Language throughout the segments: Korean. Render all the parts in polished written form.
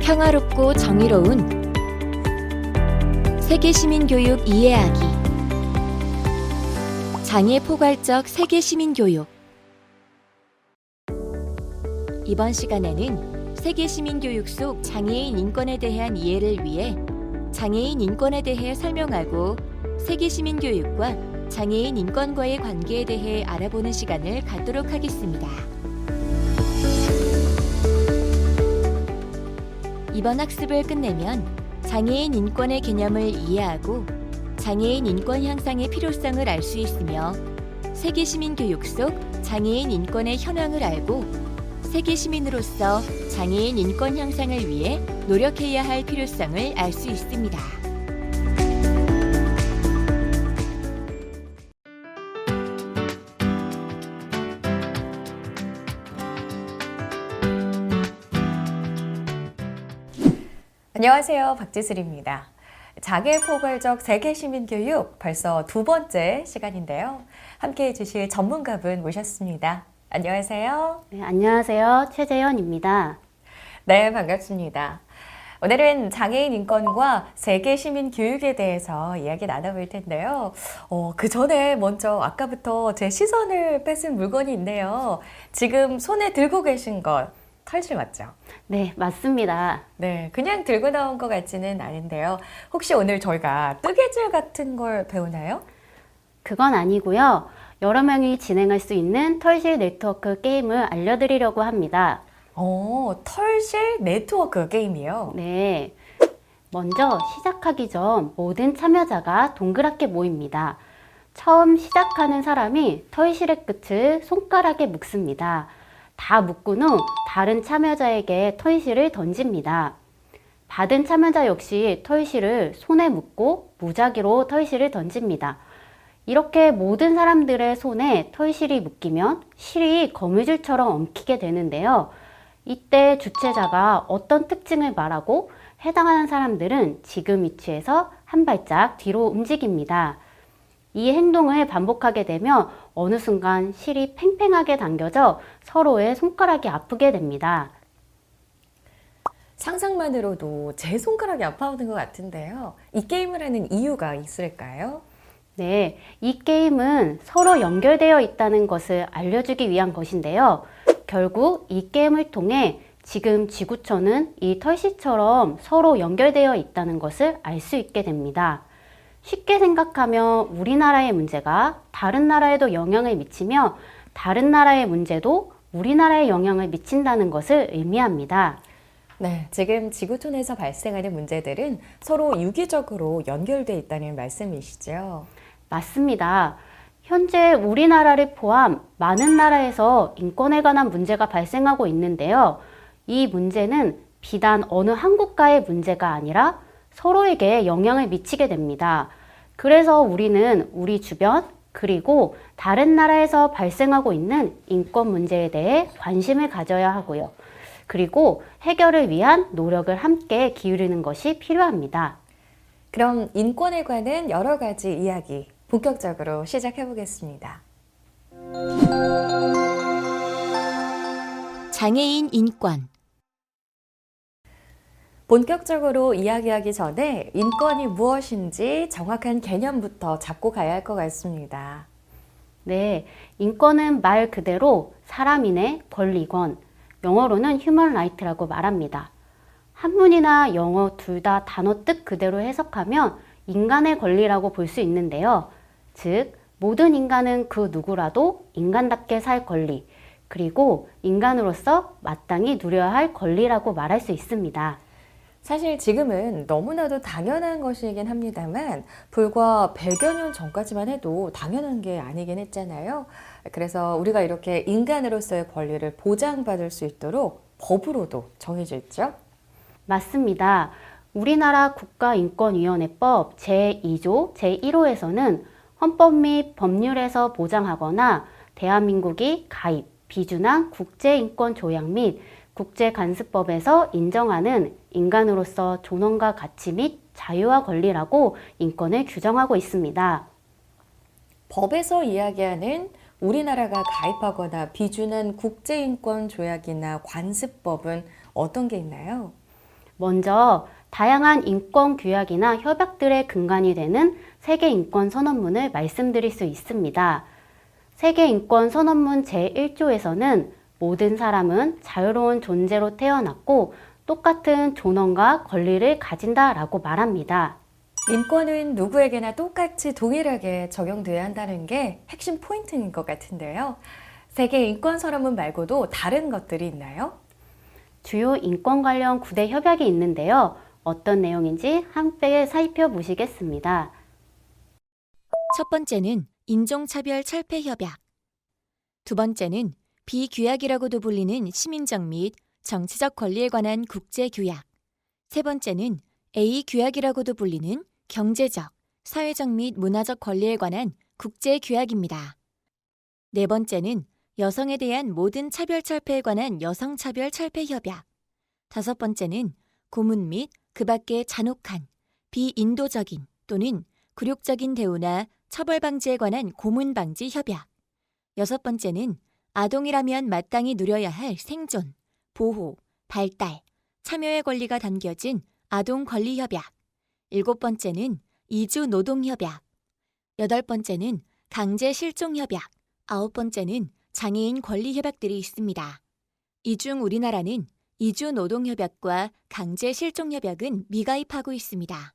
평화롭고 정의로운 세계 시민 교육 이해하기. 장애 포괄적 세계 시민 교육. 이번 시간에는 세계 시민 교육 속 장애인 인권에 대한 이해를 위해 장애인 인권에 대해 설명하고 세계 시민 교육과 장애인 인권과의 관계에 대해 알아보는 시간을 갖도록 하겠습니다. 이번 학습을 끝내면 장애인 인권의 개념을 이해하고 장애인 인권 향상의 필요성을 알 수 있으며 세계 시민 교육 속 장애인 인권의 현황을 알고 세계 시민으로서 장애인 인권 향상을 위해 노력해야 할 필요성을 알 수 있습니다. 안녕하세요. 박지슬입니다. 장애 포괄적 세계 시민 교육 벌써 두 번째 시간인데요. 함께 해주실 전문가분 모셨습니다. 안녕하세요. 네, 안녕하세요. 최재현입니다. 네, 반갑습니다. 오늘은 장애인 인권과 세계 시민 교육에 대해서 이야기 나눠볼 텐데요. 그 전에 먼저 아까부터 제 시선을 뺏은 물건이 있네요. 지금 손에 들고 계신 것 털실 맞죠? 네, 맞습니다. 네, 그냥 들고 나온 것 같지는 않은데요. 혹시 오늘 저희가 뜨개질 같은 걸 배우나요? 그건 아니고요. 여러 명이 진행할 수 있는 털실 네트워크 게임을 알려드리려고 합니다. 털실 네트워크 게임이요? 네, 먼저 시작하기 전 모든 참여자가 동그랗게 모입니다. 처음 시작하는 사람이 털실의 끝을 손가락에 묶습니다. 다 묶은 후 다른 참여자에게 털실을 던집니다. 받은 참여자 역시 털실을 손에 묶고 무작위로 털실을 던집니다. 이렇게 모든 사람들의 손에 털실이 묶이면 실이 거미줄처럼 엉키게 되는데요. 이때 주최자가 어떤 특징을 말하고 해당하는 사람들은 지금 위치에서 한 발짝 뒤로 움직입니다. 이 행동을 반복하게 되면 어느 순간 실이 팽팽하게 당겨져 서로의 손가락이 아프게 됩니다. 상상만으로도 제 손가락이 아파오는 것 같은데요. 이 게임을 하는 이유가 있을까요? 네, 이 게임은 서로 연결되어 있다는 것을 알려주기 위한 것인데요. 결국 이 게임을 통해 지금 지구촌은 이 털실처럼 서로 연결되어 있다는 것을 알 수 있게 됩니다. 쉽게 생각하면 우리나라의 문제가 다른 나라에도 영향을 미치며 다른 나라의 문제도 우리나라에 영향을 미친다는 것을 의미합니다. 네, 지금 지구촌에서 발생하는 문제들은 서로 유기적으로 연결되어 있다는 말씀이시죠? 맞습니다. 현재 우리나라를 포함 많은 나라에서 인권에 관한 문제가 발생하고 있는데요. 이 문제는 비단 어느 한 국가의 문제가 아니라 서로에게 영향을 미치게 됩니다. 그래서 우리는 우리 주변 그리고 다른 나라에서 발생하고 있는 인권 문제에 대해 관심을 가져야 하고요. 그리고 해결을 위한 노력을 함께 기울이는 것이 필요합니다. 그럼 인권에 관한 여러 가지 이야기 본격적으로 시작해 보겠습니다. 장애인 인권. 본격적으로 이야기하기 전에 인권이 무엇인지 정확한 개념부터 잡고 가야 할 것 같습니다. 네, 인권은 말 그대로 사람인의 권리권, 영어로는 human right라고 말합니다. 한문이나 영어 둘 다 단어 뜻 그대로 해석하면 인간의 권리라고 볼 수 있는데요. 즉, 모든 인간은 그 누구라도 인간답게 살 권리, 그리고 인간으로서 마땅히 누려야 할 권리라고 말할 수 있습니다. 사실 지금은 너무나도 당연한 것이긴 합니다만 불과 100여 년 전까지만 해도 당연한 게 아니긴 했잖아요. 그래서 우리가 이렇게 인간으로서의 권리를 보장받을 수 있도록 법으로도 정해져 있죠? 맞습니다. 우리나라 국가인권위원회법 제2조 제1호에서는 헌법 및 법률에서 보장하거나 대한민국이 가입, 비준한 국제인권조약 및 국제간섭법에서 인정하는 인간으로서 존엄과 가치 및 자유와 권리라고 인권을 규정하고 있습니다. 법에서 이야기하는 우리나라가 가입하거나 비준한 국제인권조약이나 관습법은 어떤 게 있나요? 먼저 다양한 인권 규약이나 협약들의 근간이 되는 세계인권선언문을 말씀드릴 수 있습니다. 세계인권선언문 제1조에서는 모든 사람은 자유로운 존재로 태어났고 똑같은 존엄과 권리를 가진다라고 말합니다. 인권은 누구에게나 똑같이 동일하게 적용돼야 한다는 게 핵심 포인트인 것 같은데요. 세계 인권 선언문 말고도 다른 것들이 있나요? 주요 인권 관련 9대 협약이 있는데요. 어떤 내용인지 함께 살펴보시겠습니다. 첫 번째는 인종차별 철폐 협약. 두 번째는 비규약이라고도 불리는 시민적 및 정치적 권리에 관한 국제규약. 세 번째는 A규약이라고도 불리는 경제적, 사회적 및 문화적 권리에 관한 국제규약입니다. 네 번째는 여성에 대한 모든 차별 철폐에 관한 여성차별 철폐 협약. 다섯 번째는 고문 및 그 밖의 잔혹한, 비인도적인 또는 굴욕적인 대우나 처벌 방지에 관한 고문 방지 협약. 여섯 번째는 아동이라면 마땅히 누려야 할 생존, 보호, 발달, 참여의 권리가 담겨진 아동 권리 협약. 일곱 번째는 이주 노동 협약. 여덟 번째는 강제 실종 협약. 아홉 번째는 장애인 권리 협약들이 있습니다. 이 중 우리나라는 이주 노동 협약과 강제 실종 협약은 미가입하고 있습니다.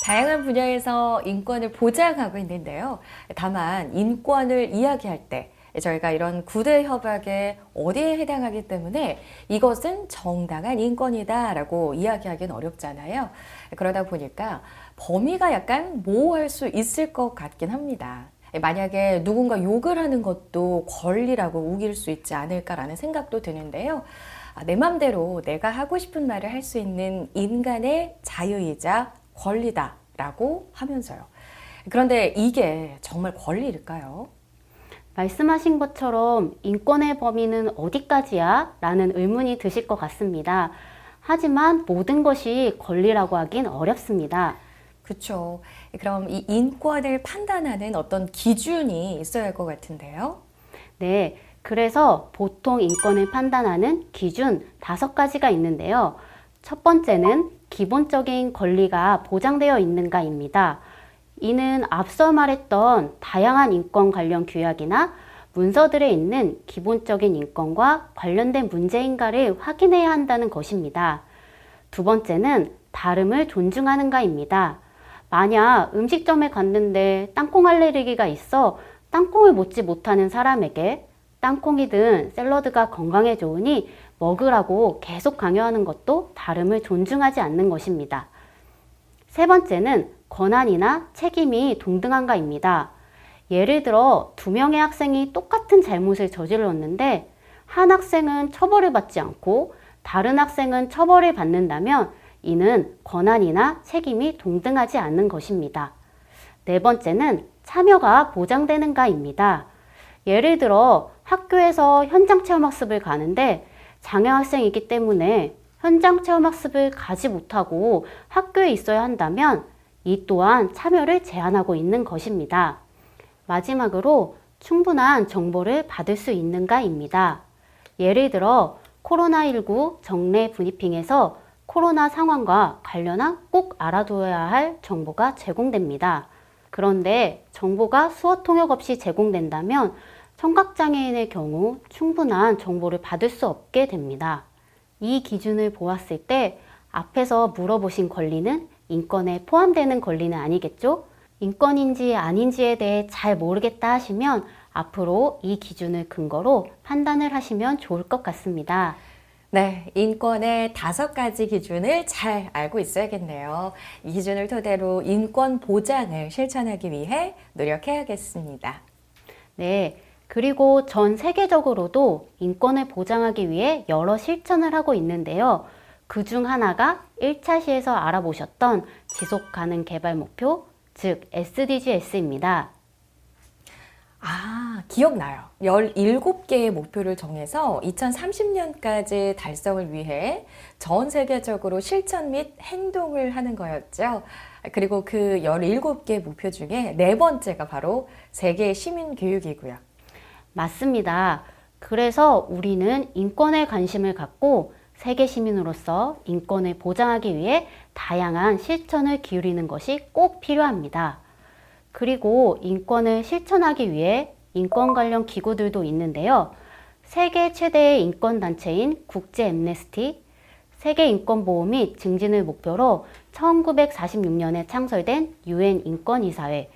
다양한 분야에서 인권을 보장하고 있는데요. 다만 인권을 이야기할 때 저희가 이런 9대 협약에 어디에 해당하기 때문에 이것은 정당한 인권이다라고 이야기하기는 어렵잖아요. 그러다 보니까 범위가 약간 모호할 수 있을 것 같긴 합니다. 만약에 누군가 욕을 하는 것도 권리라고 우길 수 있지 않을까라는 생각도 드는데요. 내 맘대로 내가 하고 싶은 말을 할 수 있는 인간의 자유이자 권리다라고 하면서요. 그런데 이게 정말 권리일까요? 말씀하신 것처럼 인권의 범위는 어디까지야? 라는 의문이 드실 것 같습니다. 하지만 모든 것이 권리라고 하긴 어렵습니다. 그렇죠. 그럼 이 인권을 판단하는 어떤 기준이 있어야 할 것 같은데요. 네, 그래서 보통 인권을 판단하는 기준 5가지가 있는데요. 첫 번째는 기본적인 권리가 보장되어 있는가입니다. 이는 앞서 말했던 다양한 인권 관련 규약이나 문서들에 있는 기본적인 인권과 관련된 문제인가를 확인해야 한다는 것입니다. 두 번째는 다름을 존중하는가입니다. 만약 음식점에 갔는데 땅콩 알레르기가 있어 땅콩을 먹지 못하는 사람에게 땅콩이든 샐러드가 건강에 좋으니 먹으라고 계속 강요하는 것도 다름을 존중하지 않는 것입니다. 세 번째는 권한이나 책임이 동등한가입니다. 예를 들어 2명의 학생이 똑같은 잘못을 저질렀는데 한 학생은 처벌을 받지 않고 다른 학생은 처벌을 받는다면 이는 권한이나 책임이 동등하지 않는 것입니다. 네 번째는 참여가 보장되는가입니다. 예를 들어 학교에서 현장 체험 학습을 가는데 장애 학생이기 때문에 현장 체험 학습을 가지 못하고 학교에 있어야 한다면 이 또한 참여를 제한하고 있는 것입니다. 마지막으로 충분한 정보를 받을 수 있는가입니다. 예를 들어 코로나19 정례 브리핑에서 코로나 상황과 관련한 꼭 알아둬야 할 정보가 제공됩니다. 그런데 정보가 수어 통역 없이 제공된다면 청각장애인의 경우 충분한 정보를 받을 수 없게 됩니다. 이 기준을 보았을 때 앞에서 물어보신 권리는 인권에 포함되는 권리는 아니겠죠? 인권인지 아닌지에 대해 잘 모르겠다 하시면 앞으로 이 기준을 근거로 판단을 하시면 좋을 것 같습니다. 네, 인권의 5가지 기준을 잘 알고 있어야겠네요. 이 기준을 토대로 인권 보장을 실천하기 위해 노력해야겠습니다. 네, 그리고 전 세계적으로도 인권을 보장하기 위해 여러 실천을 하고 있는데요. 그 중 하나가 1차 시에서 알아보셨던 지속가능 개발 목표, 즉 SDGs입니다. 아, 기억나요. 17개의 목표를 정해서 2030년까지 달성을 위해 전 세계적으로 실천 및 행동을 하는 거였죠. 그리고 그 17개 목표 중에 4번째가 바로 세계 시민교육이고요. 맞습니다. 그래서 우리는 인권에 관심을 갖고 세계 시민으로서 인권을 보장하기 위해 다양한 실천을 기울이는 것이 꼭 필요합니다. 그리고 인권을 실천하기 위해 인권 관련 기구들도 있는데요. 세계 최대의 인권단체인 국제 앰네스티, 세계인권보호 및 증진을 목표로 1946년에 창설된 유엔 인권이사회,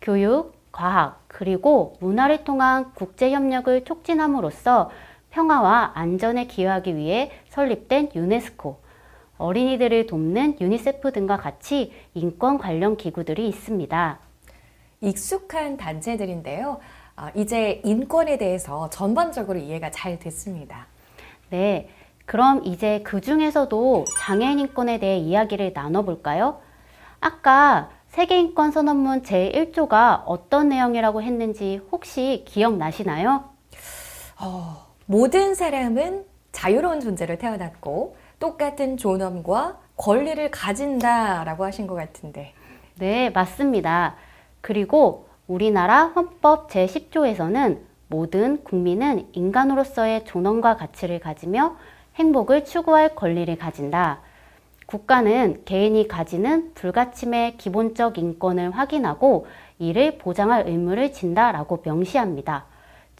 교육, 과학, 그리고 문화를 통한 국제협력을 촉진함으로써 평화와 안전에 기여하기 위해 설립된 유네스코, 어린이들을 돕는 유니세프 등과 같이 인권 관련 기구들이 있습니다. 익숙한 단체들인데요. 이제 인권에 대해서 전반적으로 이해가 잘 됐습니다. 네, 그럼 이제 그 중에서도 장애인 인권에 대해 이야기를 나눠볼까요? 아까 세계인권선언문 제1조가 어떤 내용이라고 했는지 혹시 기억나시나요? 모든 사람은 자유로운 존재로 태어났고 똑같은 존엄과 권리를 가진다라고 하신 것 같은데. 네, 맞습니다. 그리고 우리나라 헌법 제10조에서는 모든 국민은 인간으로서의 존엄과 가치를 가지며 행복을 추구할 권리를 가진다. 국가는 개인이 가지는 불가침의 기본적 인권을 확인하고 이를 보장할 의무를 진다라고 명시합니다.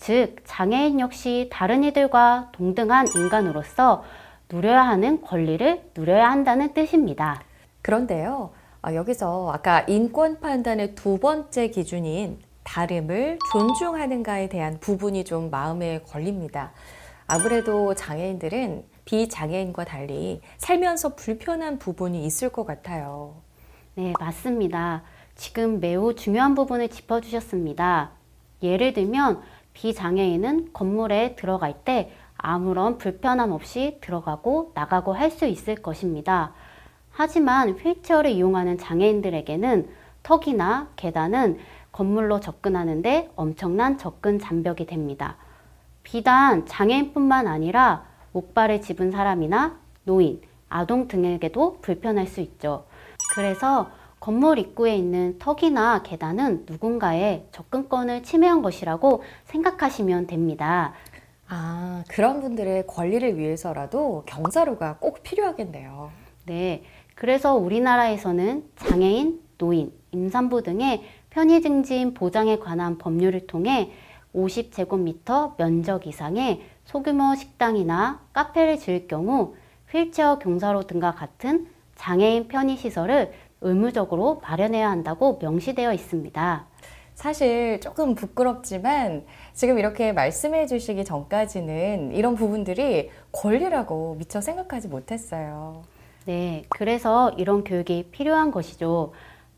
즉, 장애인 역시 다른 이들과 동등한 인간으로서 누려야 하는 권리를 누려야 한다는 뜻입니다. 그런데요, 여기서 아까 인권 판단의 두 번째 기준인 다름을 존중하는가에 대한 부분이 좀 마음에 걸립니다. 아무래도 장애인들은 비장애인과 달리 살면서 불편한 부분이 있을 것 같아요. 네, 맞습니다. 지금 매우 중요한 부분을 짚어주셨습니다. 예를 들면 비장애인은 건물에 들어갈 때 아무런 불편함 없이 들어가고 나가고 할 수 있을 것입니다. 하지만 휠체어를 이용하는 장애인들에게는 턱이나 계단은 건물로 접근하는데 엄청난 접근 장벽이 됩니다. 비단 장애인뿐만 아니라 목발을 짚은 사람이나 노인, 아동 등에게도 불편할 수 있죠. 그래서 건물 입구에 있는 턱이나 계단은 누군가의 접근권을 침해한 것이라고 생각하시면 됩니다. 그런 분들의 권리를 위해서라도 경사로가 꼭 필요하겠네요. 네, 그래서 우리나라에서는 장애인, 노인, 임산부 등의 편의 증진 보장에 관한 법률을 통해 50제곱미터 면적 이상의 소규모 식당이나 카페를 지을 경우 휠체어 경사로 등과 같은 장애인 편의시설을 의무적으로 마련해야 한다고 명시되어 있습니다. 사실 조금 부끄럽지만 지금 이렇게 말씀해 주시기 전까지는 이런 부분들이 권리라고 미처 생각하지 못했어요. 네, 그래서 이런 교육이 필요한 것이죠.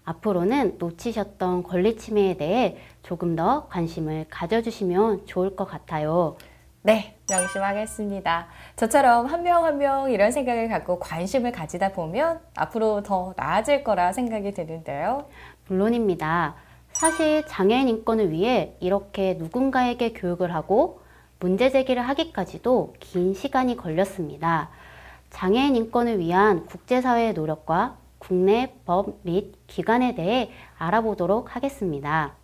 앞으로는 놓치셨던 권리 침해에 대해 조금 더 관심을 가져주시면 좋을 것 같아요. 네, 명심하겠습니다. 저처럼 한 명 한 명 이런 생각을 갖고 관심을 가지다 보면 앞으로 더 나아질 거라 생각이 드는데요. 물론입니다. 사실 장애인 인권을 위해 이렇게 누군가에게 교육을 하고 문제 제기를 하기까지도 긴 시간이 걸렸습니다. 장애인 인권을 위한 국제사회의 노력과 국내 법 및 기관에 대해 알아보도록 하겠습니다.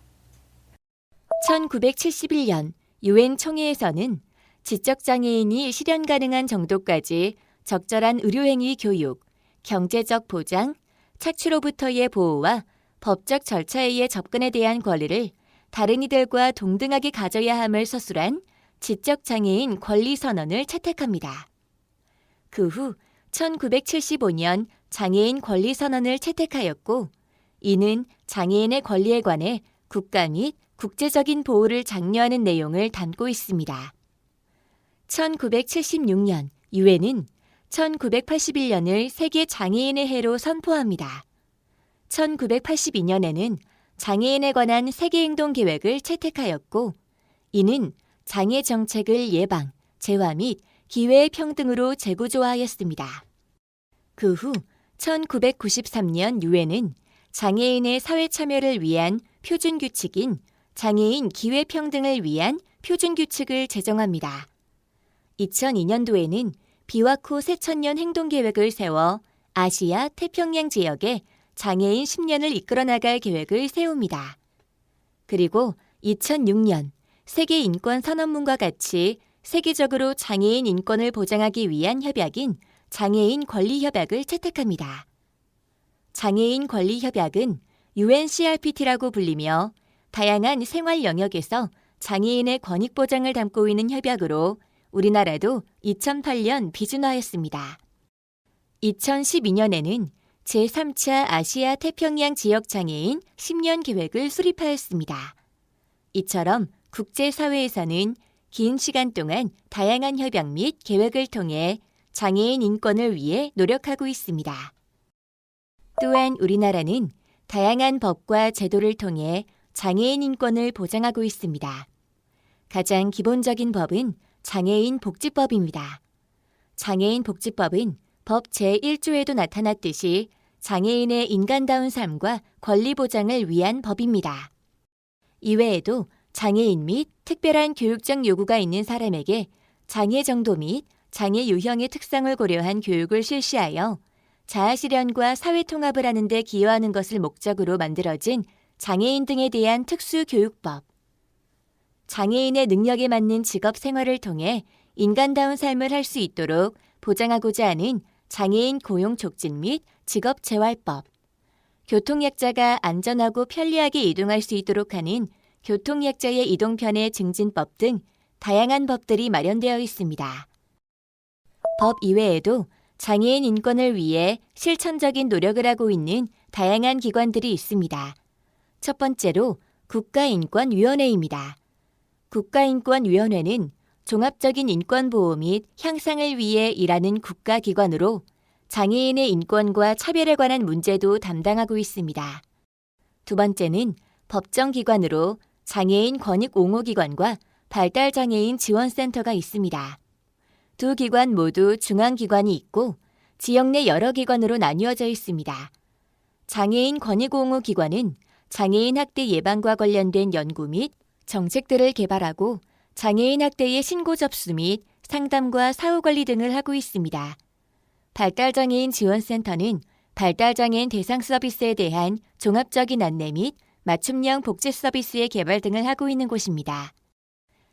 1971년 유엔 총회에서는 지적장애인이 실현 가능한 정도까지 적절한 의료행위 교육, 경제적 보장, 착취로부터의 보호와 법적 절차에 의해 접근에 대한 권리를 다른 이들과 동등하게 가져야 함을 서술한 지적장애인 권리선언을 채택합니다. 그 후 1975년 장애인 권리선언을 채택하였고, 이는 장애인의 권리에 관해 국가 및 국제적인 보호를 장려하는 내용을 담고 있습니다. 1976년 유엔은 1981년을 세계 장애인의 해로 선포합니다. 1982년에는 장애인에 관한 세계행동 계획을 채택하였고, 이는 장애 정책을 예방, 재화 및 기회의 평등으로 재구조화하였습니다. 그 후 1993년 유엔은 장애인의 사회 참여를 위한 표준 규칙인 장애인 기회 평등을 위한 표준 규칙을 제정합니다. 2002년도에는 비와코 새천년 행동계획을 세워 아시아 태평양 지역에 장애인 10년을 이끌어 나갈 계획을 세웁니다. 그리고 2006년 세계인권선언문과 같이 세계적으로 장애인 인권을 보장하기 위한 협약인 장애인 권리협약을 채택합니다. 장애인 권리협약은 UNCRPT라고 불리며 다양한 생활 영역에서 장애인의 권익 보장을 담고 있는 협약으로 우리나라도 2008년 비준화했습니다. 2012년에는 제3차 아시아 태평양 지역 장애인 10년 계획을 수립하였습니다. 이처럼 국제사회에서는 긴 시간 동안 다양한 협약 및 계획을 통해 장애인 인권을 위해 노력하고 있습니다. 또한 우리나라는 다양한 법과 제도를 통해 장애인 인권을 보장하고 있습니다. 가장 기본적인 법은 장애인 복지법입니다. 장애인 복지법은 법 제1조에도 나타났듯이 장애인의 인간다운 삶과 권리 보장을 위한 법입니다. 이외에도 장애인 및 특별한 교육적 요구가 있는 사람에게 장애 정도 및 장애 유형의 특성을 고려한 교육을 실시하여 자아실현과 사회통합을 하는 데 기여하는 것을 목적으로 만들어진 장애인 등에 대한 특수교육법, 장애인의 능력에 맞는 직업 생활을 통해 인간다운 삶을 할 수 있도록 보장하고자 하는 장애인 고용 촉진 및 직업 재활법, 교통약자가 안전하고 편리하게 이동할 수 있도록 하는 교통약자의 이동편의 증진법 등 다양한 법들이 마련되어 있습니다. 법 이외에도 장애인 인권을 위해 실천적인 노력을 하고 있는 다양한 기관들이 있습니다. 첫 번째로 국가인권위원회입니다. 국가인권위원회는 종합적인 인권보호 및 향상을 위해 일하는 국가기관으로 장애인의 인권과 차별에 관한 문제도 담당하고 있습니다. 두 번째는 법정기관으로 장애인 권익옹호기관과 발달장애인 지원센터가 있습니다. 두 기관 모두 중앙기관이 있고 지역 내 여러 기관으로 나뉘어져 있습니다. 장애인 권익옹호기관은 장애인 학대 예방과 관련된 연구 및 정책들을 개발하고 장애인 학대의 신고 접수 및 상담과 사후 관리 등을 하고 있습니다. 발달장애인 지원센터는 발달장애인 대상 서비스에 대한 종합적인 안내 및 맞춤형 복지 서비스의 개발 등을 하고 있는 곳입니다.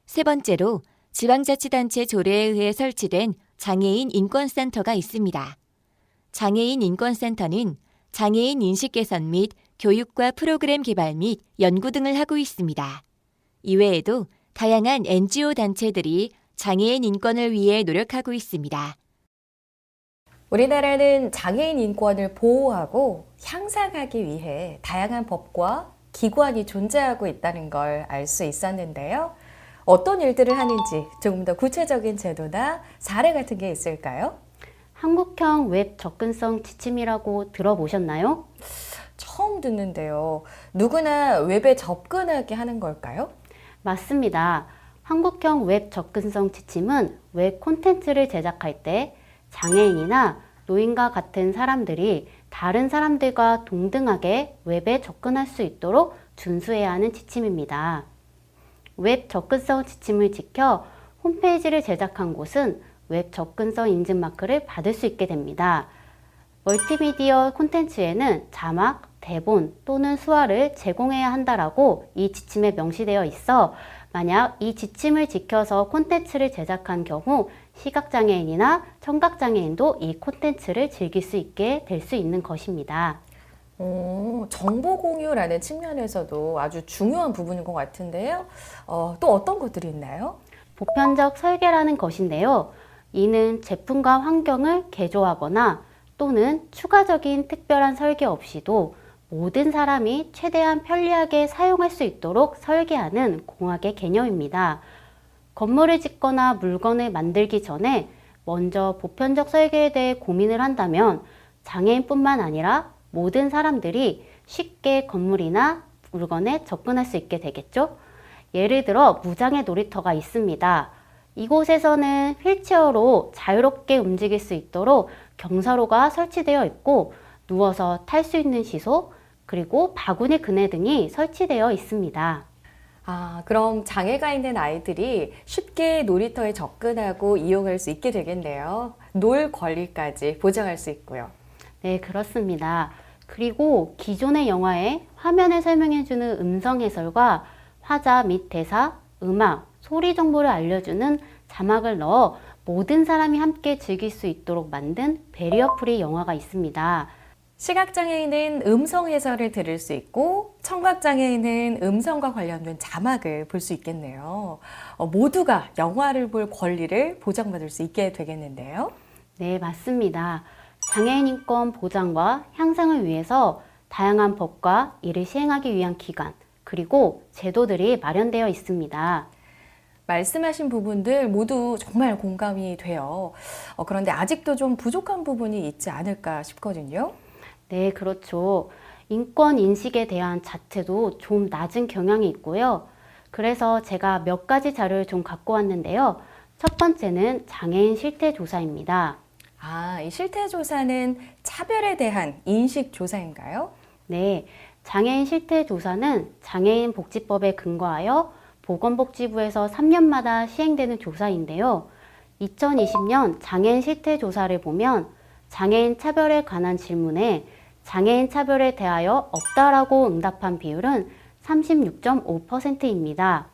세 번째로 지방자치단체 조례에 의해 설치된 장애인 인권센터가 있습니다. 장애인 인권센터는 장애인 인식 개선 및 교육과 프로그램 개발 및 연구 등을 하고 있습니다. 이외에도 다양한 NGO 단체들이 장애인 인권을 위해 노력하고 있습니다. 우리나라는 장애인 인권을 보호하고 향상하기 위해 다양한 법과 기관이 존재하고 있다는 걸 알 수 있었는데요. 어떤 일들을 하는지 조금 더 구체적인 제도나 사례 같은 게 있을까요? 한국형 웹 접근성 지침이라고 들어보셨나요? 처음 듣는데요. 누구나 웹에 접근하게 하는 걸까요? 맞습니다. 한국형 웹 접근성 지침은 웹 콘텐츠를 제작할 때 장애인이나 노인과 같은 사람들이 다른 사람들과 동등하게 웹에 접근할 수 있도록 준수해야 하는 지침입니다. 웹 접근성 지침을 지켜 홈페이지를 제작한 곳은 웹 접근성 인증 마크를 받을 수 있게 됩니다. 멀티미디어 콘텐츠에는 자막, 대본 또는 수화를 제공해야 한다라고 이 지침에 명시되어 있어 만약 이 지침을 지켜서 콘텐츠를 제작한 경우 시각장애인이나 청각장애인도 이 콘텐츠를 즐길 수 있게 될 수 있는 것입니다. 정보 공유라는 측면에서도 아주 중요한 부분인 것 같은데요. 또 어떤 것들이 있나요? 보편적 설계라는 것인데요. 이는 제품과 환경을 개조하거나 또는 추가적인 특별한 설계 없이도 모든 사람이 최대한 편리하게 사용할 수 있도록 설계하는 공학의 개념입니다. 건물을 짓거나 물건을 만들기 전에 먼저 보편적 설계에 대해 고민을 한다면 장애인뿐만 아니라 모든 사람들이 쉽게 건물이나 물건에 접근할 수 있게 되겠죠? 예를 들어 무장애 놀이터가 있습니다. 이곳에서는 휠체어로 자유롭게 움직일 수 있도록 경사로가 설치되어 있고 누워서 탈 수 있는 시소, 그리고 바구니 그네 등이 설치되어 있습니다. 그럼 장애가 있는 아이들이 쉽게 놀이터에 접근하고 이용할 수 있게 되겠네요. 놀 권리까지 보장할 수 있고요. 네, 그렇습니다. 그리고 기존의 영화에 화면을 설명해주는 음성 해설과 화자 및 대사, 음악, 소리 정보를 알려주는 자막을 넣어 모든 사람이 함께 즐길 수 있도록 만든 배리어 프리 영화가 있습니다. 시각장애인은 음성 해설을 들을 수 있고 청각장애인은 음성과 관련된 자막을 볼 수 있겠네요. 모두가 영화를 볼 권리를 보장받을 수 있게 되겠는데요. 네, 맞습니다. 장애인 인권 보장과 향상을 위해서 다양한 법과 이를 시행하기 위한 기관, 그리고 제도들이 마련되어 있습니다. 말씀하신 부분들 모두 정말 공감이 돼요. 그런데 아직도 좀 부족한 부분이 있지 않을까 싶거든요. 네, 그렇죠. 인권 인식에 대한 자체도 좀 낮은 경향이 있고요. 그래서 제가 몇 가지 자료를 좀 갖고 왔는데요. 첫 번째는 장애인 실태 조사입니다. 이 실태 조사는 차별에 대한 인식 조사인가요? 네, 장애인 실태 조사는 장애인 복지법에 근거하여 보건복지부에서 3년마다 시행되는 조사인데요. 2020년 장애인 실태 조사를 보면 장애인 차별에 관한 질문에 장애인 차별에 대하여 없다라고 응답한 비율은 36.5%입니다.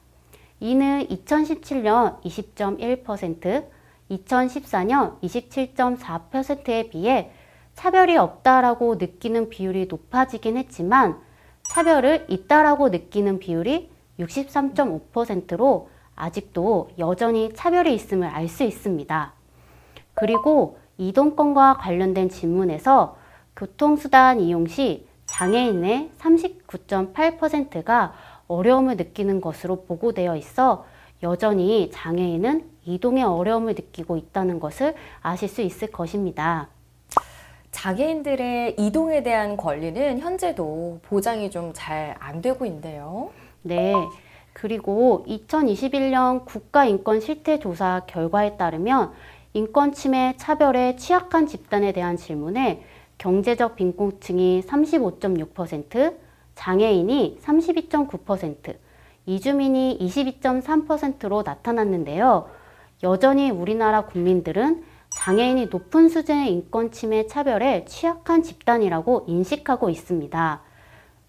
이는 2017년 20.1%, 2014년 27.4%에 비해 차별이 없다라고 느끼는 비율이 높아지긴 했지만 차별을 있다라고 느끼는 비율이 63.5%로 아직도 여전히 차별이 있음을 알 수 있습니다. 그리고 이동권과 관련된 질문에서 교통수단 이용 시 장애인의 39.8%가 어려움을 느끼는 것으로 보고되어 있어 여전히 장애인은 이동에 어려움을 느끼고 있다는 것을 아실 수 있을 것입니다. 장애인들의 이동에 대한 권리는 현재도 보장이 좀 잘 안 되고 있네요. 네. 그리고 2021년 국가인권실태조사 결과에 따르면 인권 침해 차별에 취약한 집단에 대한 질문에 경제적 빈곤층이 35.6%, 장애인이 32.9%, 이주민이 22.3%로 나타났는데요. 여전히 우리나라 국민들은 장애인이 높은 수준의 인권 침해 차별에 취약한 집단이라고 인식하고 있습니다.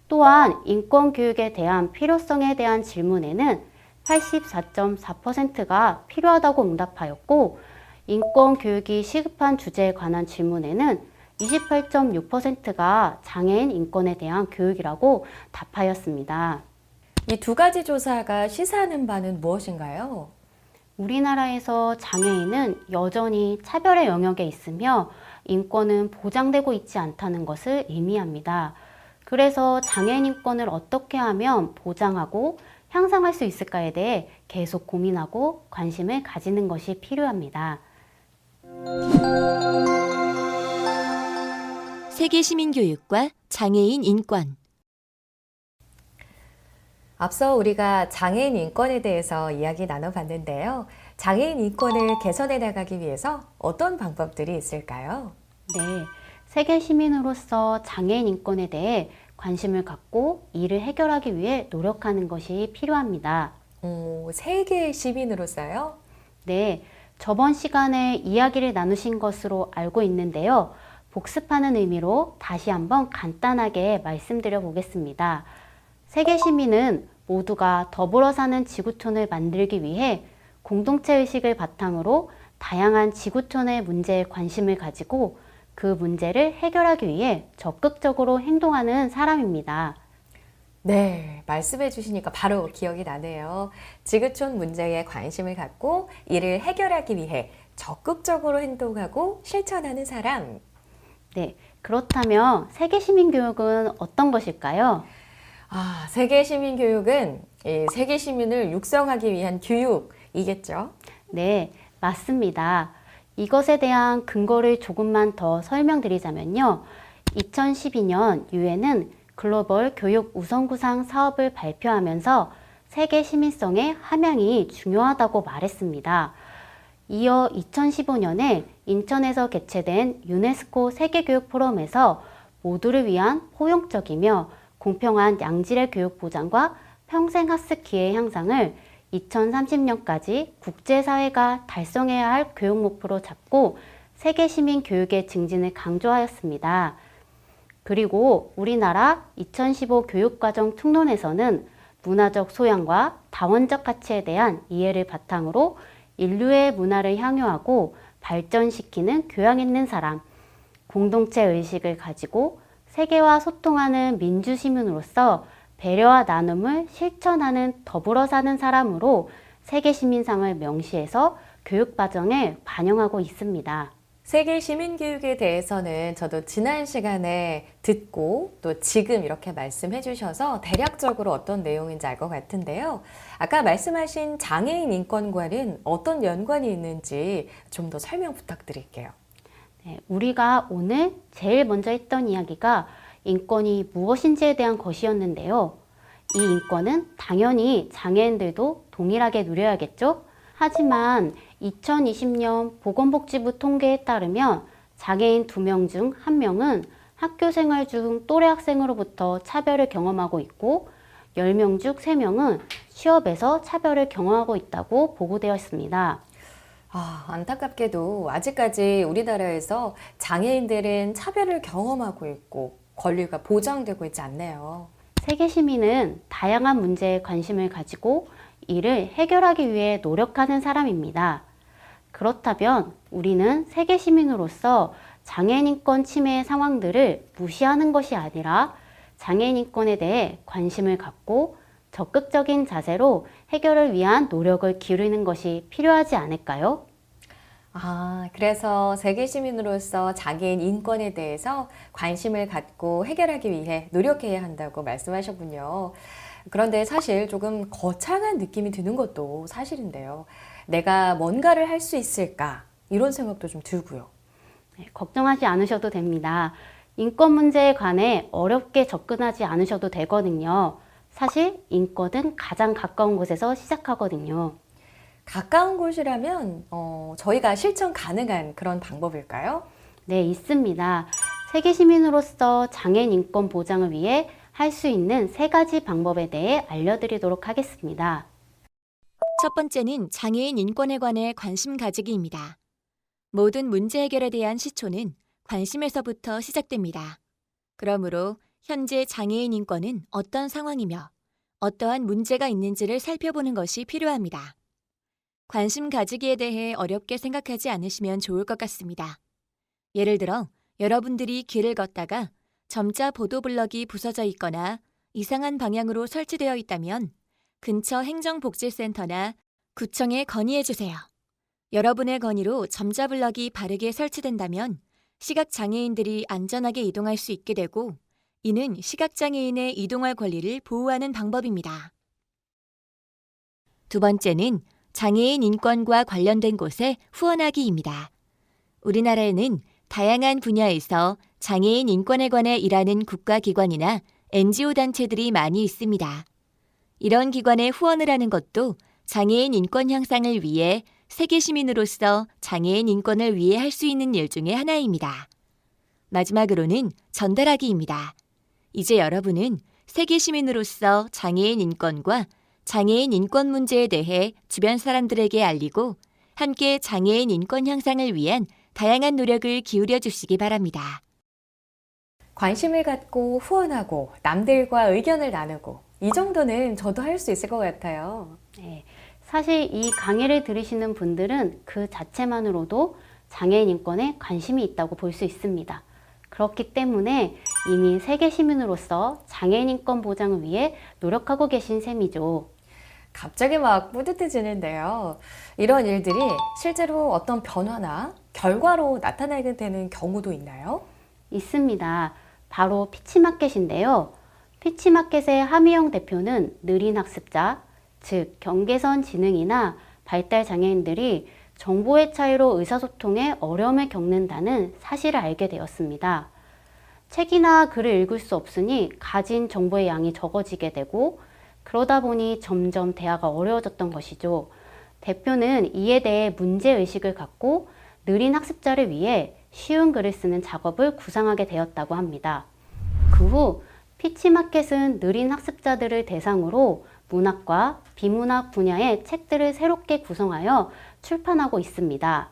또한 인권 교육에 대한 필요성에 대한 질문에는 84.4%가 필요하다고 응답하였고, 인권 교육이 시급한 주제에 관한 질문에는 28.6%가 장애인 인권에 대한 교육이라고 답하였습니다. 이 두 가지 조사가 시사하는 바는 무엇인가요? 우리나라에서 장애인은 여전히 차별의 영역에 있으며 인권은 보장되고 있지 않다는 것을 의미합니다. 그래서 장애인 인권을 어떻게 하면 보장하고 향상할 수 있을까에 대해 계속 고민하고 관심을 가지는 것이 필요합니다. 세계 시민교육과 장애인 인권. 앞서 우리가 장애인 인권에 대해서 이야기 나눠봤는데요. 장애인 인권을 개선해 나가기 위해서 어떤 방법들이 있을까요? 네, 세계 시민으로서 장애인 인권에 대해 관심을 갖고 이를 해결하기 위해 노력하는 것이 필요합니다. 세계 시민으로서요? 네, 저번 시간에 이야기를 나누신 것으로 알고 있는데요. 복습하는 의미로 다시 한번 간단하게 말씀드려 보겠습니다. 세계 시민은 모두가 더불어 사는 지구촌을 만들기 위해 공동체 의식을 바탕으로 다양한 지구촌의 문제에 관심을 가지고 그 문제를 해결하기 위해 적극적으로 행동하는 사람입니다. 네, 말씀해 주시니까 바로 기억이 나네요. 지구촌 문제에 관심을 갖고 이를 해결하기 위해 적극적으로 행동하고 실천하는 사람. 네, 그렇다면 세계 시민 교육은 어떤 것일까요? 세계 시민 교육은 이 세계 시민을 육성하기 위한 교육이겠죠? 네, 맞습니다. 이것에 대한 근거를 조금만 더 설명드리자면요. 2012년 유엔은 글로벌 교육 우선구상 사업을 발표하면서 세계 시민성의 함양이 중요하다고 말했습니다. 이어 2015년에 인천에서 개최된 유네스코 세계교육 포럼에서 모두를 위한 포용적이며 공평한 양질의 교육 보장과 평생 학습 기회 향상을 2030년까지 국제사회가 달성해야 할 교육 목표로 잡고 세계 시민 교육의 증진을 강조하였습니다. 그리고 우리나라 2015 교육과정 특론에서는 문화적 소양과 다원적 가치에 대한 이해를 바탕으로 인류의 문화를 향유하고 발전시키는 교양 있는 사람, 공동체 의식을 가지고 세계와 소통하는 민주시민으로서 배려와 나눔을 실천하는 더불어 사는 사람으로 세계시민상을 명시해서 교육과정에 반영하고 있습니다. 세계 시민교육에 대해서는 저도 지난 시간에 듣고 또 지금 이렇게 말씀해 주셔서 대략적으로 어떤 내용인지 알 것 같은데요. 아까 말씀하신 장애인 인권과는 어떤 연관이 있는지 좀 더 설명 부탁드릴게요. 네, 우리가 오늘 제일 먼저 했던 이야기가 인권이 무엇인지에 대한 것이었는데요. 이 인권은 당연히 장애인들도 동일하게 누려야겠죠? 하지만 2020년 보건복지부 통계에 따르면 장애인 2명 중 1명은 학교 생활 중 또래 학생으로부터 차별을 경험하고 있고 10명 중 3명은 취업에서 차별을 경험하고 있다고 보고되었습니다. 안타깝게도 아직까지 우리나라에서 장애인들은 차별을 경험하고 있고 권리가 보장되고 있지 않네요. 세계 시민은 다양한 문제에 관심을 가지고 이를 해결하기 위해 노력하는 사람입니다. 그렇다면 우리는 세계 시민으로서 장애인 인권 침해의 상황들을 무시하는 것이 아니라 장애인 인권에 대해 관심을 갖고 적극적인 자세로 해결을 위한 노력을 기울이는 것이 필요하지 않을까요? 그래서 세계 시민으로서 장애인 인권에 대해서 관심을 갖고 해결하기 위해 노력해야 한다고 말씀하셨군요. 그런데 사실 조금 거창한 느낌이 드는 것도 사실인데요. 내가 뭔가를 할 수 있을까? 이런 생각도 좀 들고요. 네, 걱정하지 않으셔도 됩니다. 인권 문제에 관해 어렵게 접근하지 않으셔도 되거든요. 사실 인권은 가장 가까운 곳에서 시작하거든요. 가까운 곳이라면 저희가 실천 가능한 그런 방법일까요? 네, 있습니다. 세계 시민으로서 장애인 인권 보장을 위해 할 수 있는 3가지 방법에 대해 알려드리도록 하겠습니다. 첫 번째는 장애인 인권에 관해 관심 가지기입니다. 모든 문제 해결에 대한 시초는 관심에서부터 시작됩니다. 그러므로 현재 장애인 인권은 어떤 상황이며 어떠한 문제가 있는지를 살펴보는 것이 필요합니다. 관심 가지기에 대해 어렵게 생각하지 않으시면 좋을 것 같습니다. 예를 들어 여러분들이 길을 걷다가 점자 보도블럭이 부서져 있거나 이상한 방향으로 설치되어 있다면 근처 행정복지센터나 구청에 건의해 주세요. 여러분의 건의로 점자 블럭이 바르게 설치된다면 시각장애인들이 안전하게 이동할 수 있게 되고 이는 시각장애인의 이동할 권리를 보호하는 방법입니다. 두 번째는 장애인 인권과 관련된 곳에 후원하기입니다. 우리나라에는 다양한 분야에서 장애인 인권에 관해 일하는 국가기관이나 NGO 단체들이 많이 있습니다. 이런 기관에 후원을 하는 것도 장애인 인권 향상을 위해 세계 시민으로서 장애인 인권을 위해 할 수 있는 일 중에 하나입니다. 마지막으로는 전달하기입니다. 이제 여러분은 세계 시민으로서 장애인 인권과 장애인 인권 문제에 대해 주변 사람들에게 알리고 함께 장애인 인권 향상을 위한 다양한 노력을 기울여 주시기 바랍니다. 관심을 갖고 후원하고 남들과 의견을 나누고 이 정도는 저도 할 수 있을 것 같아요. 네, 사실 이 강의를 들으시는 분들은 그 자체만으로도 장애인 인권에 관심이 있다고 볼 수 있습니다. 그렇기 때문에 이미 세계 시민으로서 장애인 인권 보장을 위해 노력하고 계신 셈이죠. 갑자기 막 뿌듯해지는데요. 이런 일들이 실제로 어떤 변화나 결과로 나타나게 되는 경우도 있나요? 있습니다. 바로 피치마켓인데요. 피치마켓의 하미영 대표는 느린 학습자, 즉 경계선 지능이나 발달 장애인들이 정보의 차이로 의사소통에 어려움을 겪는다는 사실을 알게 되었습니다. 책이나 글을 읽을 수 없으니 가진 정보의 양이 적어지게 되고 그러다 보니 점점 대화가 어려워졌던 것이죠. 대표는 이에 대해 문제의식을 갖고 느린 학습자를 위해 쉬운 글을 쓰는 작업을 구상하게 되었다고 합니다. 그 후 피치마켓은 느린 학습자들을 대상으로 문학과 비문학 분야의 책들을 새롭게 구성하여 출판하고 있습니다.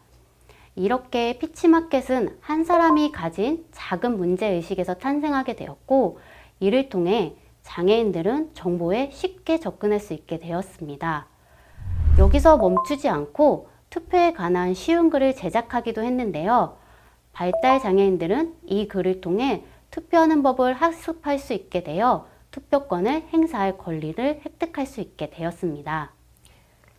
이렇게 피치마켓은 한 사람이 가진 작은 문제의식에서 탄생하게 되었고 이를 통해 장애인들은 정보에 쉽게 접근할 수 있게 되었습니다. 여기서 멈추지 않고 투표에 관한 쉬운 글을 제작하기도 했는데요. 발달 장애인들은 이 글을 통해 투표하는 법을 학습할 수 있게 되어 투표권을 행사할 권리를 획득할 수 있게 되었습니다.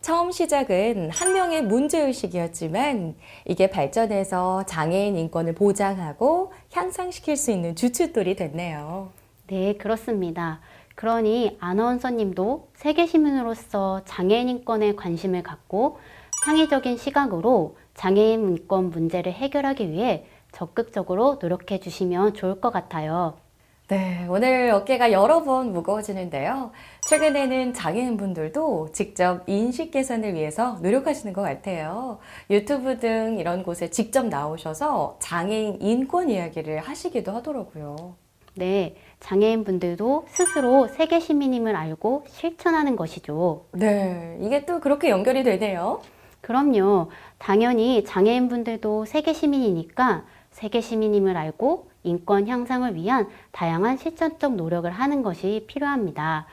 처음 시작은 한 명의 문제의식이었지만 이게 발전해서 장애인 인권을 보장하고 향상시킬 수 있는 주춧돌이 됐네요. 네, 그렇습니다. 그러니 아나운서님도 세계 시민으로서 장애인 인권에 관심을 갖고 창의적인 시각으로 장애인 인권 문제를 해결하기 위해 적극적으로 노력해 주시면 좋을 것 같아요. 네, 오늘 어깨가 여러 번 무거워지는데요. 최근에는 장애인분들도 직접 인식 개선을 위해서 노력하시는 것 같아요. 유튜브 등 이런 곳에 직접 나오셔서 장애인 인권 이야기를 하시기도 하더라고요. 네, 장애인분들도 스스로 세계 시민임을 알고 실천하는 것이죠. 네, 이게 또 그렇게 연결이 되네요. 그럼요. 당연히 장애인분들도 세계 시민이니까 세계 시민임을 알고 인권 향상을 위한 다양한 실천적 노력을 하는 것이 필요합니다.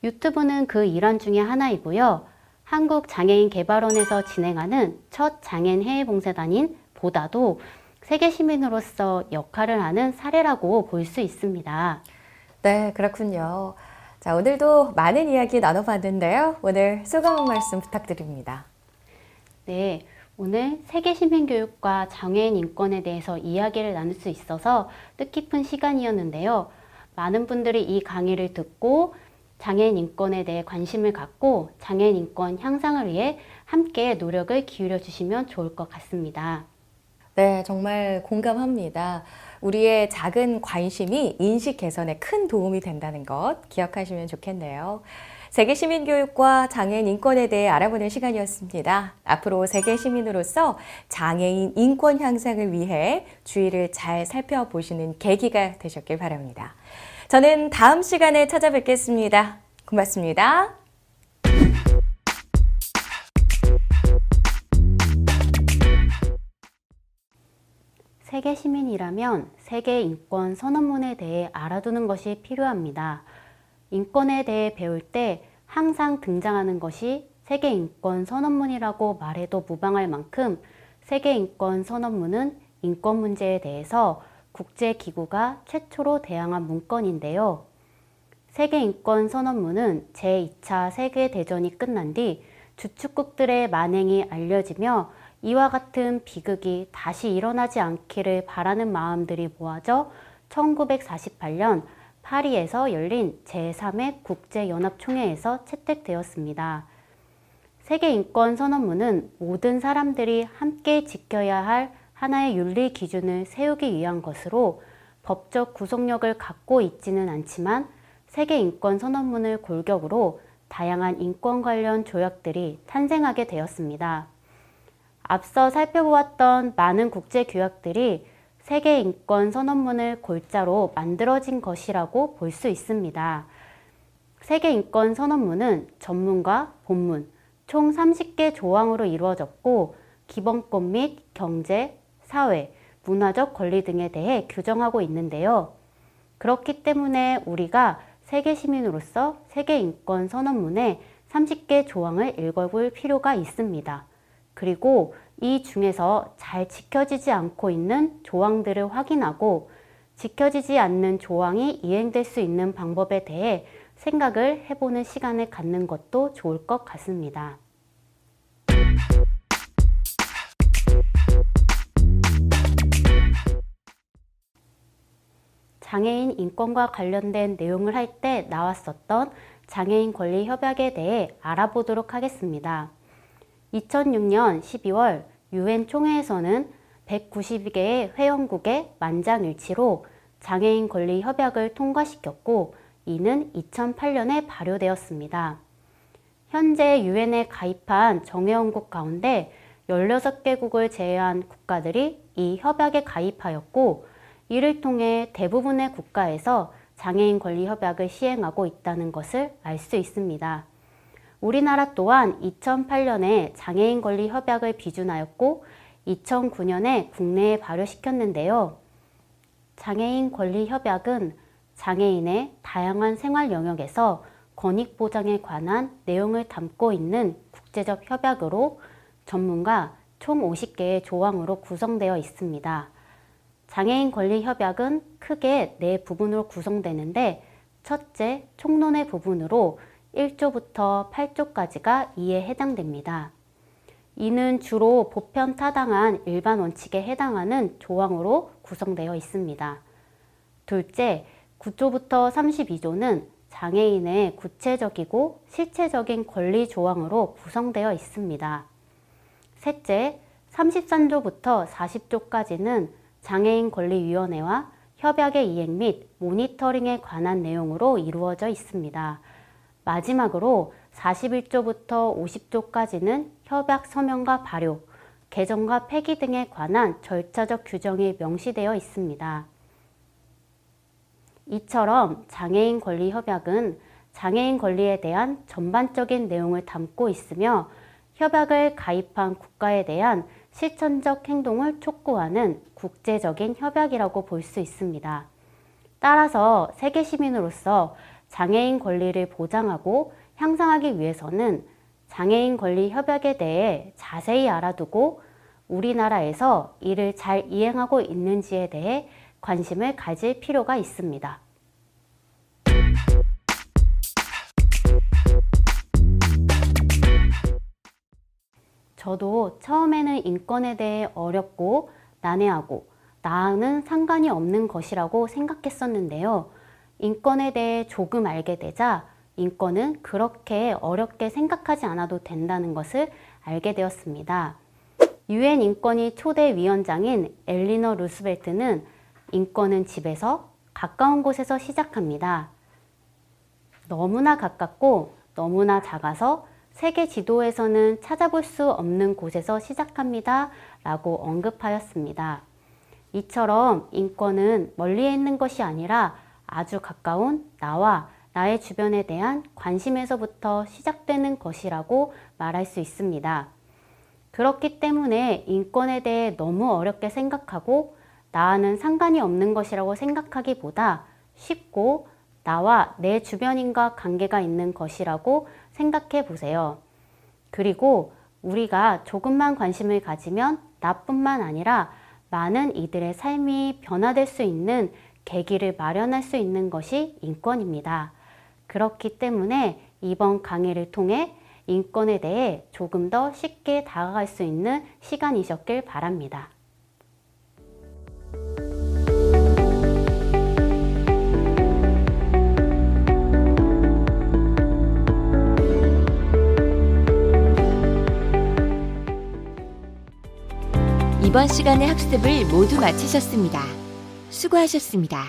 유튜브는 그 일환 중에 하나이고요. 한국장애인개발원에서 진행하는 첫 장애인 해외봉사단인 보다도 세계 시민으로서 역할을 하는 사례라고 볼 수 있습니다. 네, 그렇군요. 자, 오늘도 많은 이야기 나눠봤는데요. 오늘 소감 한 말씀 부탁드립니다. 네, 오늘 세계 시민 교육과 장애인 인권에 대해서 이야기를 나눌 수 있어서 뜻깊은 시간이었는데요. 많은 분들이 이 강의를 듣고 장애인 인권에 대해 관심을 갖고 장애인 인권 향상을 위해 함께 노력을 기울여 주시면 좋을 것 같습니다. 네, 정말 공감합니다. 우리의 작은 관심이 인식 개선에 큰 도움이 된다는 것 기억하시면 좋겠네요. 세계 시민 교육과 장애인 인권에 대해 알아보는 시간이었습니다. 앞으로 세계 시민으로서 장애인 인권 향상을 위해 주의를 잘 살펴보시는 계기가 되셨길 바랍니다. 저는 다음 시간에 찾아뵙겠습니다. 고맙습니다. 세계 시민이라면 세계 인권 선언문에 대해 알아두는 것이 필요합니다. 인권에 대해 배울 때 항상 등장하는 것이 세계 인권 선언문이라고 말해도 무방할 만큼 세계 인권 선언문은 인권 문제에 대해서 국제기구가 최초로 대항한 문건인데요. 세계 인권 선언문은 제2차 세계대전이 끝난 뒤 주축국들의 만행이 알려지며 이와 같은 비극이 다시 일어나지 않기를 바라는 마음들이 모아져 1948년 파리에서 열린 제3회 국제연합총회에서 채택되었습니다. 세계인권선언문은 모든 사람들이 함께 지켜야 할 하나의 윤리 기준을 세우기 위한 것으로 법적 구속력을 갖고 있지는 않지만 세계인권선언문을 골격으로 다양한 인권 관련 조약들이 탄생하게 되었습니다. 앞서 살펴보았던 많은 국제규약들이 세계인권선언문을 골자로 만들어진 것이라고 볼 수 있습니다. 세계인권선언문은 전문과 본문 총 30개 조항으로 이루어졌고 기본권 및 경제, 사회, 문화적 권리 등에 대해 규정하고 있는데요. 그렇기 때문에 우리가 세계 시민으로서 세계인권선언문의 30개 조항을 읽어볼 필요가 있습니다. 그리고 이 중에서 잘 지켜지지 않고 있는 조항들을 확인하고 지켜지지 않는 조항이 이행될 수 있는 방법에 대해 생각을 해보는 시간을 갖는 것도 좋을 것 같습니다. 장애인 인권과 관련된 내용을 할 때 나왔었던 장애인 권리 협약에 대해 알아보도록 하겠습니다. 2006년 12월 유엔 총회에서는 192개의 회원국의 만장일치로 장애인 권리 협약을 통과시켰고 이는 2008년에 발효되었습니다. 현재 유엔에 가입한 정회원국 가운데 16개국을 제외한 국가들이 이 협약에 가입하였고 이를 통해 대부분의 국가에서 장애인 권리 협약을 시행하고 있다는 것을 알 수 있습니다. 우리나라 또한 2008년에 장애인 권리 협약을 비준하였고 2009년에 국내에 발효시켰는데요. 장애인 권리 협약은 장애인의 다양한 생활 영역에서 권익 보장에 관한 내용을 담고 있는 국제적 협약으로 전문가 총 50개의 조항으로 구성되어 있습니다. 장애인 권리 협약은 크게 4부분으로 구성되는데 첫째, 총론의 부분으로 1조부터 8조까지가 이에 해당됩니다. 이는 주로 보편 타당한 일반 원칙에 해당하는 조항으로 구성되어 있습니다. 둘째, 9조부터 32조는 장애인의 구체적이고 실체적인 권리 조항으로 구성되어 있습니다. 셋째, 33조부터 40조까지는 장애인권리위원회와 협약의 이행 및 모니터링에 관한 내용으로 이루어져 있습니다. 마지막으로 41조부터 50조까지는 협약 서명과 발효, 개정과 폐기 등에 관한 절차적 규정이 명시되어 있습니다. 이처럼 장애인 권리 협약은 장애인 권리에 대한 전반적인 내용을 담고 있으며 협약을 가입한 국가에 대한 실천적 행동을 촉구하는 국제적인 협약이라고 볼 수 있습니다. 따라서 세계 시민으로서 장애인 권리를 보장하고 향상하기 위해서는 장애인 권리 협약에 대해 자세히 알아두고 우리나라에서 이를 잘 이행하고 있는지에 대해 관심을 가질 필요가 있습니다. 저도 처음에는 인권에 대해 어렵고 난해하고 나와는 상관이 없는 것이라고 생각했었는데요. 인권에 대해 조금 알게 되자 인권은 그렇게 어렵게 생각하지 않아도 된다는 것을 알게 되었습니다. 유엔 인권위 초대 위원장인 엘리너 루스벨트는 인권은 집에서 가까운 곳에서 시작합니다. 너무나 가깝고 너무나 작아서 세계 지도에서는 찾아볼 수 없는 곳에서 시작합니다. 라고 언급하였습니다. 이처럼 인권은 멀리에 있는 것이 아니라 아주 가까운 나와 나의 주변에 대한 관심에서부터 시작되는 것이라고 말할 수 있습니다. 그렇기 때문에 인권에 대해 너무 어렵게 생각하고 나와는 상관이 없는 것이라고 생각하기보다 쉽고 나와 내 주변인과 관계가 있는 것이라고 생각해 보세요. 그리고 우리가 조금만 관심을 가지면 나뿐만 아니라 많은 이들의 삶이 변화될 수 있는 계기를 마련할 수 있는 것이 인권입니다. 그렇기 때문에 이번 강의를 통해 인권에 대해 조금 더 쉽게 다가갈 수 있는 시간이셨길 바랍니다. 이번 시간의 학습을 모두 마치셨습니다. 수고하셨습니다.